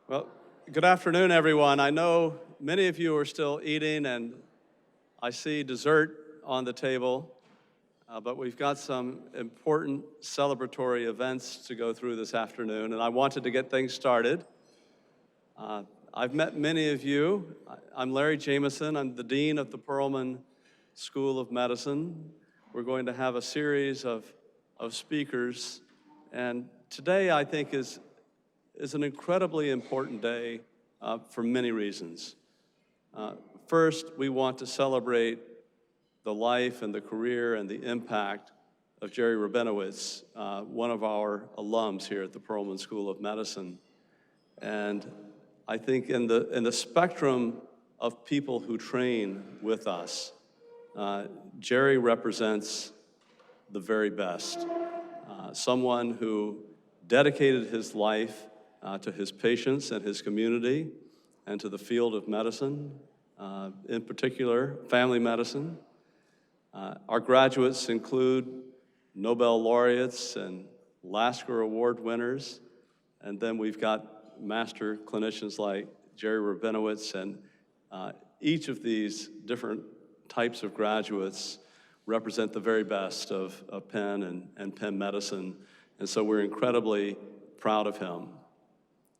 Well, good afternoon, everyone. I know many of you are still eating, and I see dessert on the table, but we've got some important celebratory events to go through this afternoon, and I wanted to get things started. I've met many of you. I'm Larry Jameson. I'm the Dean of the Perelman School of Medicine. We're going to have a series of speakers, and today I think is an incredibly important day for many reasons. First, we want to celebrate the life and the career and the impact of Jerry Rabinowitz, one of our alums here at the Perelman School of Medicine. And I think in the spectrum of people who train with us, Jerry represents the very best. Someone who dedicated his life to his patients and his community and to the field of medicine, in particular, family medicine. Our graduates include Nobel laureates and Lasker Award winners, and then we've got master clinicians like Jerry Rabinowitz, and each of these different types of graduates represent the very best of Penn and Penn medicine, and so we're incredibly proud of him.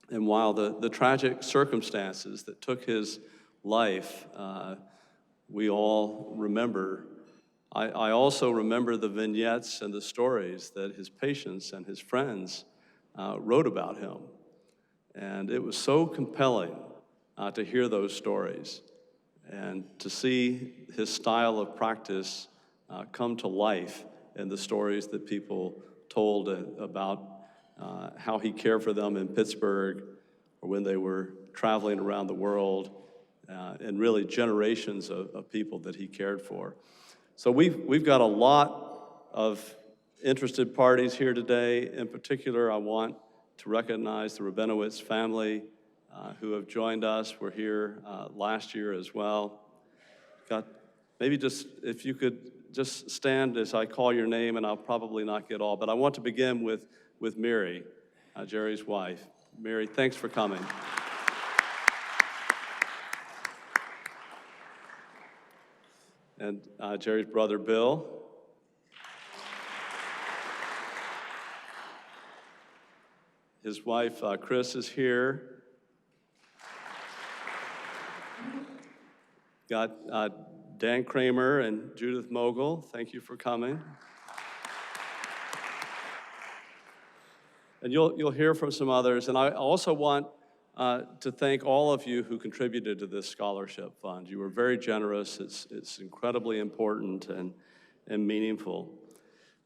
And while the tragic circumstances that took his life, we all remember, I also remember the vignettes and the stories that his patients and his friends wrote about him. And it was so compelling to hear those stories and to see his style of practice come to life in the stories that people told about how he cared for them in Pittsburgh or when they were traveling around the world, and really generations of people that he cared for. So we've got a lot of interested parties here today. In particular, I want to recognize the Rabinowitz family who have joined us. We're here last year as well. Maybe just, if you could just stand as I call your name, and I'll probably not get all, but I want to begin with Mary, Jerry's wife. Mary, thanks for coming. And Jerry's brother, Bill. His wife, Chris, is here. Got Dan Kramer and Judith Mogul. Thank you for coming. And you'll hear from some others. And I also want to thank all of you who contributed to this scholarship fund. You were very generous. It's incredibly important and meaningful.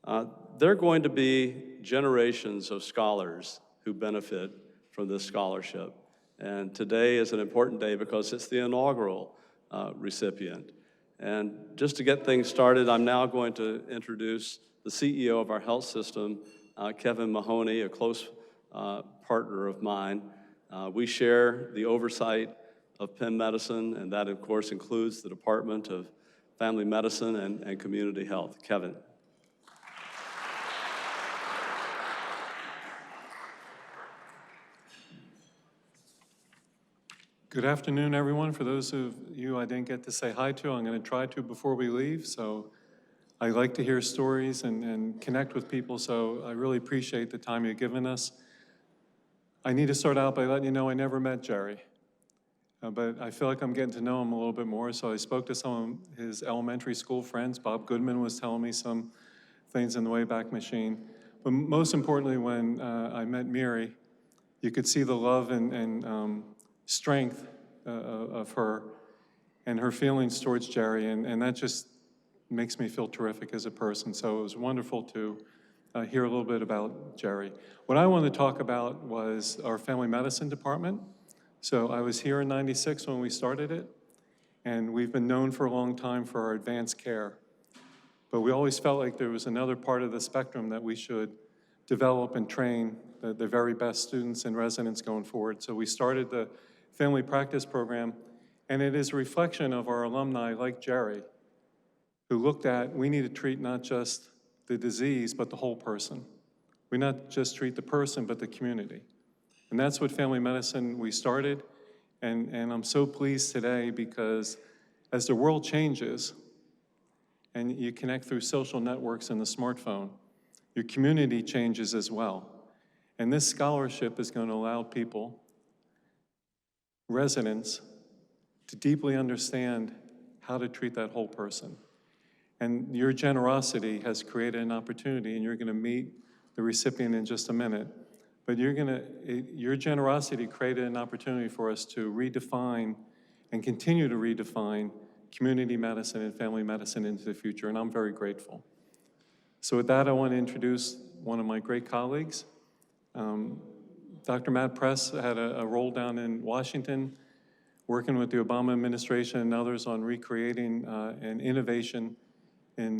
There are going to be generations of scholars who benefit from this scholarship. And today is an important day because it's the inaugural recipient. And just to get things started, I'm now going to introduce the CEO of our health system, Kevin Mahoney, a close partner of mine. We share the oversight of Penn Medicine, and that, of course, includes the Department of Family Medicine and Community Health. Kevin. Good afternoon, everyone. For those of you I didn't get to say hi to, I'm going to try to before we leave. So I like to hear stories and connect with people, so I really appreciate the time you've given us. I need to start out by letting you know I never met Jerry, but I feel like I'm getting to know him a little bit more, so I spoke to some of his elementary school friends. Bob Goodman was telling me some things in the Wayback Machine. But most importantly, when I met Mary, you could see the love and strength of her and her feelings towards Jerry, and that just makes me feel terrific as a person. So it was wonderful to hear a little bit about Jerry. What I wanted to talk about was our family medicine department. So I was here in '96 when we started it, and we've been known for a long time for our advanced care. But we always felt like there was another part of the spectrum that we should develop and train the very best students and residents going forward. So we started the family practice program, and it is a reflection of our alumni like Jerry, who looked at, we need to treat not just the disease, but the whole person. We not just treat the person, but the community. And that's what family medicine we started. And I'm so pleased today because as the world changes and you connect through social networks and the smartphone, your community changes as well. And this scholarship is going to allow people, residents, to deeply understand how to treat that whole person. And your generosity has created an opportunity, and you're going to meet the recipient in just a minute. But your generosity created an opportunity for us to redefine and continue to redefine community medicine and family medicine into the future, and I'm very grateful. So with that, I want to introduce one of my great colleagues. Dr. Matt Press had a role down in Washington, working with the Obama administration and others on recreating an innovation in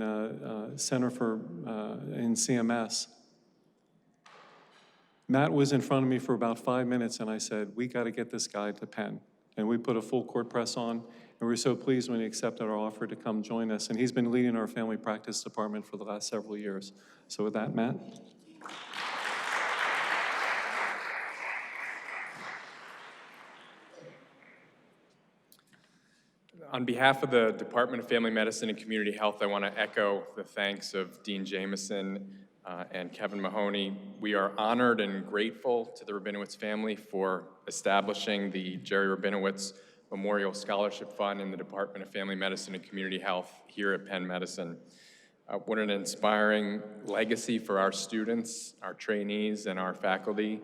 Center for in CMS. Matt was in front of me for about 5 minutes, and I said, we got to get this guy to Penn. And we put a full court press on, and we were so pleased when he accepted our offer to come join us. And he's been leading our family practice department for the last several years. So with that, Matt. On behalf of the Department of Family Medicine and Community Health, I want to echo the thanks of Dean Jameson and Kevin Mahoney. We are honored and grateful to the Rabinowitz family for establishing the Jerry Rabinowitz Memorial Scholarship Fund in the Department of Family Medicine and Community Health here at Penn Medicine. What an inspiring legacy for our students, our trainees, and our faculty.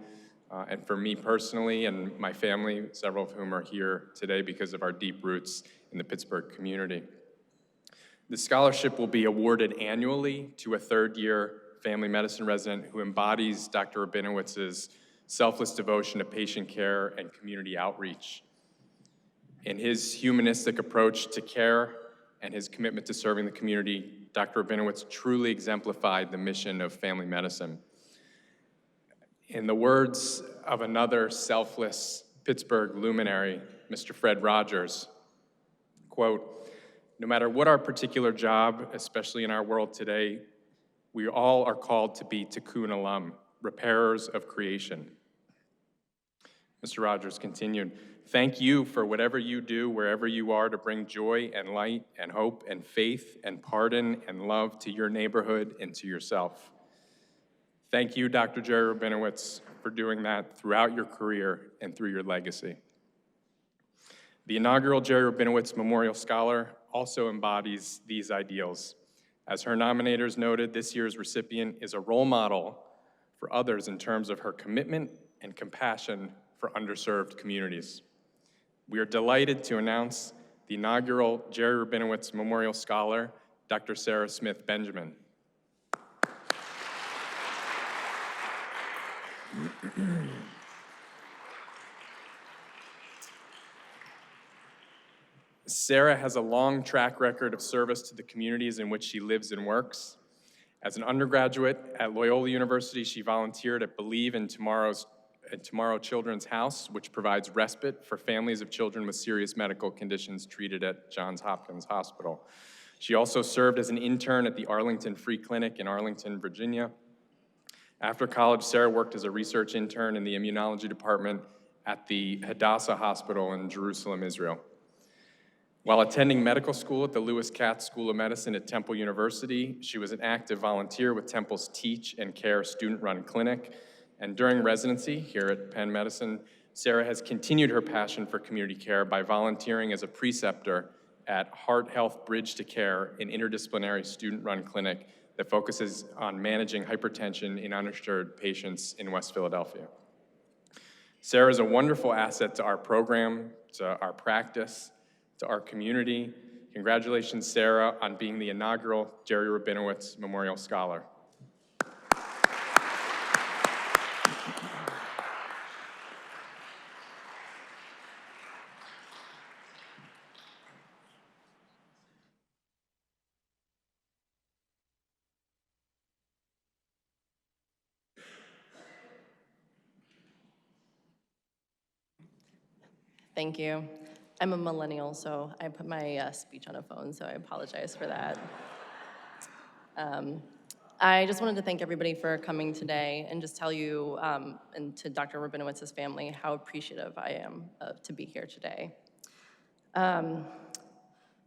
And for me personally and my family, several of whom are here today because of our deep roots in the Pittsburgh community. The scholarship will be awarded annually to a third-year family medicine resident who embodies Dr. Rabinowitz's selfless devotion to patient care and community outreach. In his humanistic approach to care and his commitment to serving the community, Dr. Rabinowitz truly exemplified the mission of family medicine. In the words of another selfless Pittsburgh luminary, Mr. Fred Rogers, quote, "No matter what our particular job, especially in our world today, we all are called to be Tikkun Olam, repairers of creation." Mr. Rogers continued, "Thank you for whatever you do wherever you are to bring joy and light and hope and faith and pardon and love to your neighborhood and to yourself. Thank you, Dr. Jerry Rabinowitz, for doing that throughout your career and through your legacy." The inaugural Jerry Rabinowitz Memorial Scholar also embodies these ideals. As her nominators noted, this year's recipient is a role model for others in terms of her commitment and compassion for underserved communities. We are delighted to announce the inaugural Jerry Rabinowitz Memorial Scholar, Dr. Sarah Smith Benjamin. Sarah has a long track record of service to the communities in which she lives and works. As an undergraduate at Loyola University, she volunteered at Believe in Tomorrow Children's House, which provides respite for families of children with serious medical conditions treated at Johns Hopkins Hospital. She also served as an intern at the Arlington Free Clinic in Arlington, Virginia. After college, Sarah worked as a research intern in the immunology department at the Hadassah Hospital in Jerusalem, Israel. While attending medical school at the Lewis Katz School of Medicine at Temple University, she was an active volunteer with Temple's Teach and Care student-run clinic. And during residency here at Penn Medicine, Sarah has continued her passion for community care by volunteering as a preceptor at Heart Health Bridge to Care, an interdisciplinary student-run clinic that focuses on managing hypertension in uninsured patients in West Philadelphia. Sarah is a wonderful asset to our program, to our practice, to our community. Congratulations, Sarah, on being the inaugural Jerry Rabinowitz Memorial Scholar. Thank you. I'm a millennial, so I put my speech on a phone, so I apologize for that. I just wanted to thank everybody for coming today and just tell you and to Dr. Rabinowitz's family how appreciative I am to be here today.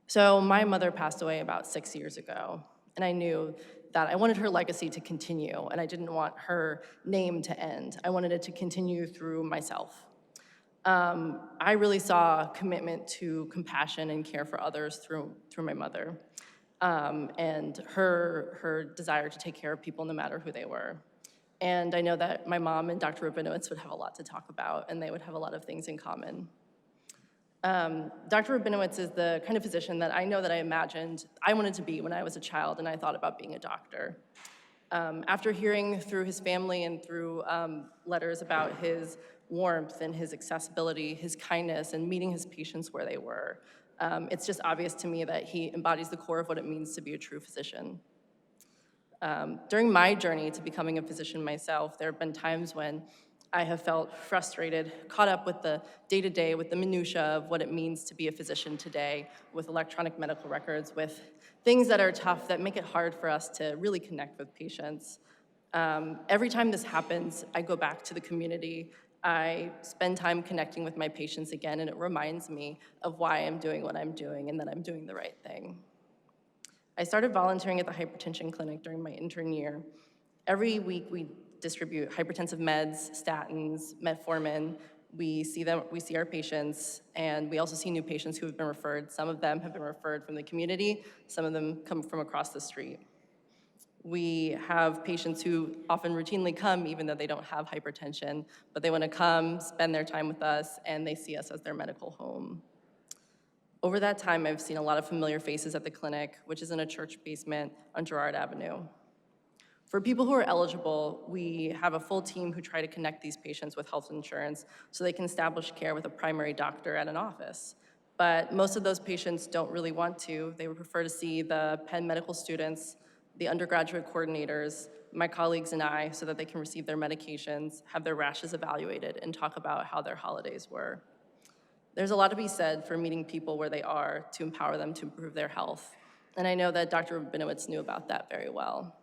So my mother passed away about 6 years ago, and I knew that I wanted her legacy to continue, and I didn't want her name to end. I wanted it to continue through myself. I really saw commitment to compassion and care for others through my mother, and her desire to take care of people no matter who they were. And I know that my mom and Dr. Rabinowitz would have a lot to talk about, and they would have a lot of things in common. Dr. Rabinowitz is the kind of physician that I know that I imagined I wanted to be when I was a child and I thought about being a doctor. After hearing through his family and through letters about his warmth and his accessibility, his kindness, and meeting his patients where they were, it's just obvious to me that he embodies the core of what it means to be a true physician. During my journey to becoming a physician myself, there have been times when I have felt frustrated, caught up with the day-to-day, with the minutia of what it means to be a physician today, with electronic medical records, with things that are tough that make it hard for us to really connect with patients. Every time this happens, I go back to the community. I spend time connecting with my patients again, and it reminds me of why I'm doing what I'm doing and that I'm doing the right thing. I started volunteering at the hypertension clinic during my intern year. Every week we distribute hypertensive meds, statins, metformin. We see our patients, and we also see new patients who have been referred. Some of them have been referred from the community, some of them come from across the street. We have patients who often routinely come even though they don't have hypertension, but they want to come, spend their time with us, and they see us as their medical home. Over that time, I've seen a lot of familiar faces at the clinic, which is in a church basement on Girard Avenue. For people who are eligible, we have a full team who try to connect these patients with health insurance so they can establish care with a primary doctor at an office. But most of those patients don't really want to. They would prefer to see the Penn medical students, the undergraduate coordinators, my colleagues and I, so that they can receive their medications, have their rashes evaluated, and talk about how their holidays were. There's a lot to be said for meeting people where they are to empower them to improve their health. And I know that Dr. Rabinowitz knew about that very well.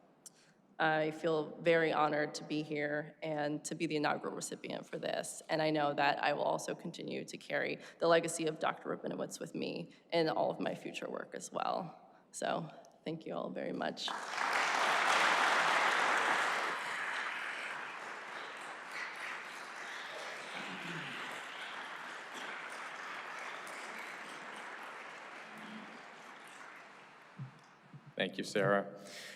I feel very honored to be here and to be the inaugural recipient for this. And I know that I will also continue to carry the legacy of Dr. Rabinowitz with me in all of my future work as well. So thank you all very much. Thank you, Sarah.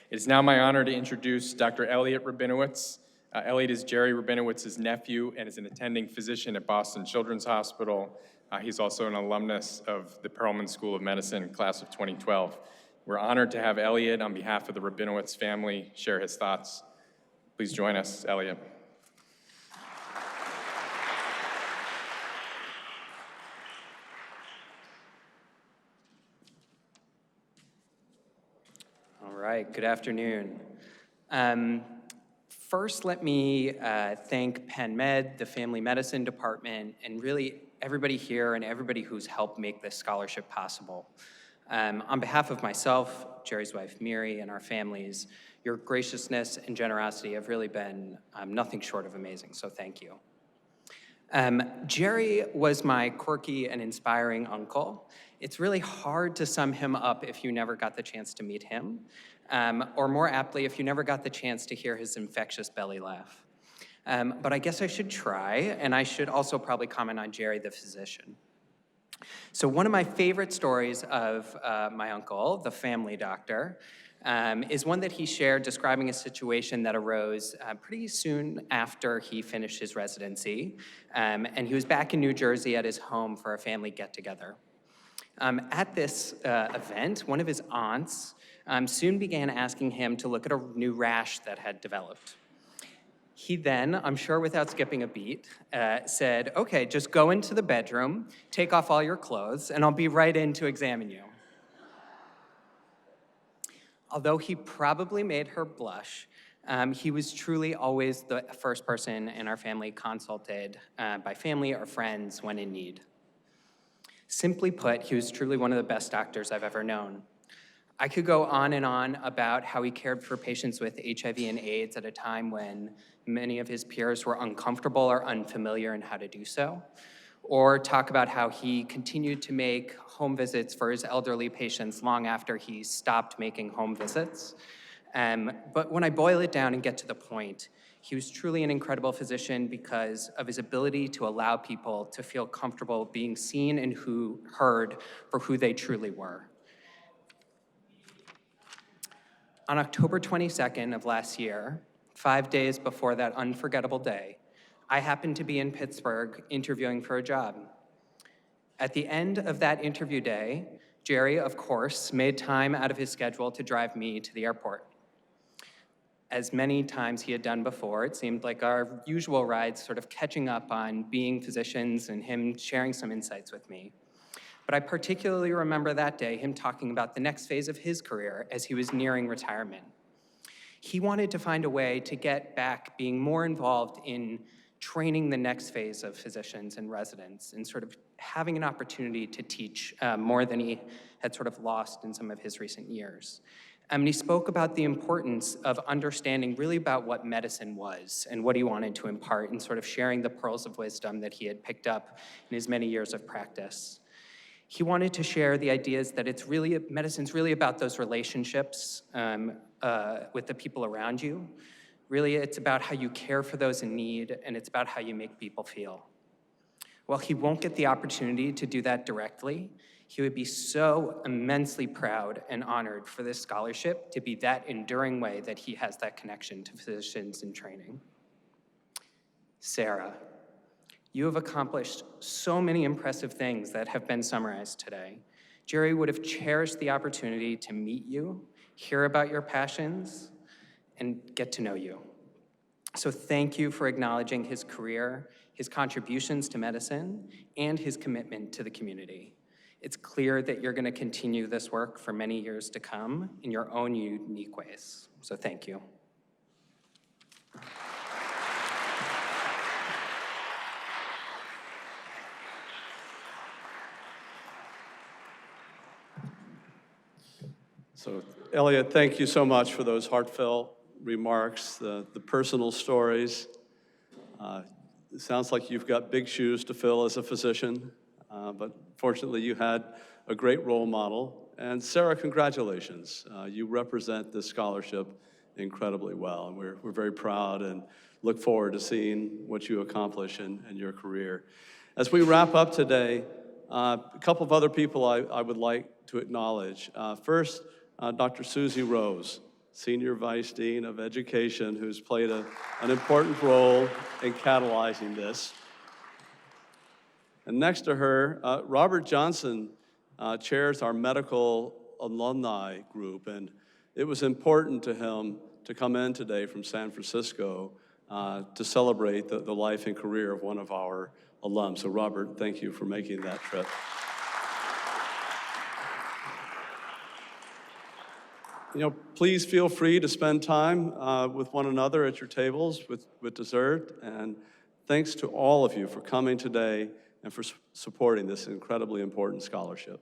It is now my honor to introduce Dr. Elliot Rabinowitz. Elliot is Jerry Rabinowitz's nephew and is an attending physician at Boston Children's Hospital. He's also an alumnus of the Perelman School of Medicine, class of 2012. We're honored to have Elliot, on behalf of the Rabinowitz family, share his thoughts. Please join us, Elliot. All right, good afternoon. First, let me thank Penn Med, the Family Medicine Department, and really everybody here and everybody who's helped make this scholarship possible. On behalf of myself, Jerry's wife, Miri, and our families, your graciousness and generosity have really been nothing short of amazing, so thank you. Jerry was my quirky and inspiring uncle. It's really hard to sum him up if you never got the chance to meet him, or more aptly, if you never got the chance to hear his infectious belly laugh. But I guess I should try, and I should also probably comment on Jerry, the physician. So one of my favorite stories of my uncle, the family doctor, is one that he shared describing a situation that arose pretty soon after he finished his residency. And he was back in New Jersey at his home for a family get-together. At this event, one of his aunts soon began asking him to look at a new rash that had developed. He then, I'm sure without skipping a beat, said, "Okay, just go into the bedroom, take off all your clothes, and I'll be right in to examine you." Although he probably made her blush, he was truly always the first person in our family consulted by family or friends when in need. Simply put, he was truly one of the best doctors I've ever known. I could go on and on about how he cared for patients with HIV and AIDS at a time when many of his peers were uncomfortable or unfamiliar in how to do so, or talk about how he continued to make home visits for his elderly patients long after he stopped making home visits. But when I boil it down and get to the point, he was truly an incredible physician because of his ability to allow people to feel comfortable being seen and heard for who they truly were. On October 22nd of last year, 5 days before that unforgettable day, I happened to be in Pittsburgh interviewing for a job. At the end of that interview day, Jerry, of course, made time out of his schedule to drive me to the airport. As many times he had done before, it seemed like our usual rides sort of catching up on being physicians and him sharing some insights with me. But I particularly remember that day him talking about the next phase of his career as he was nearing retirement. He wanted to find a way to get back being more involved in training the next phase of physicians and residents and sort of having an opportunity to teach more than he had sort of lost in some of his recent years. And he spoke about the importance of understanding really about what medicine was and what he wanted to impart and sort of sharing the pearls of wisdom that he had picked up in his many years of practice. He wanted to share the ideas that medicine's really about those relationships with the people around you. Really, it's about how you care for those in need, and it's about how you make people feel. While he won't get the opportunity to do that directly, he would be so immensely proud and honored for this scholarship to be that enduring way that he has that connection to physicians in training. Sarah, you have accomplished so many impressive things that have been summarized today. Jerry would have cherished the opportunity to meet you, hear about your passions, and get to know you. So thank you for acknowledging his career, his contributions to medicine, and his commitment to the community. It's clear that you're going to continue this work for many years to come in your own unique ways. So thank you. So, Elliot, thank you so much for those heartfelt remarks, the personal stories. It sounds like you've got big shoes to fill as a physician, but fortunately you had a great role model. And Sarah, congratulations. You represent this scholarship incredibly well, and we're very proud and look forward to seeing what you accomplish in your career. As we wrap up today, a couple of other people I would like to acknowledge. First, Dr. Susie Rose, Senior Vice Dean of Education, who's played an important role in catalyzing this. And next to her, Robert Johnson chairs our medical alumni group, and it was important to him to come in today from San Francisco to celebrate the life and career of one of our alums. So Robert, thank you for making that trip. Please feel free to spend time with one another at your tables with dessert. And thanks to all of you for coming today and for supporting this incredibly important scholarship.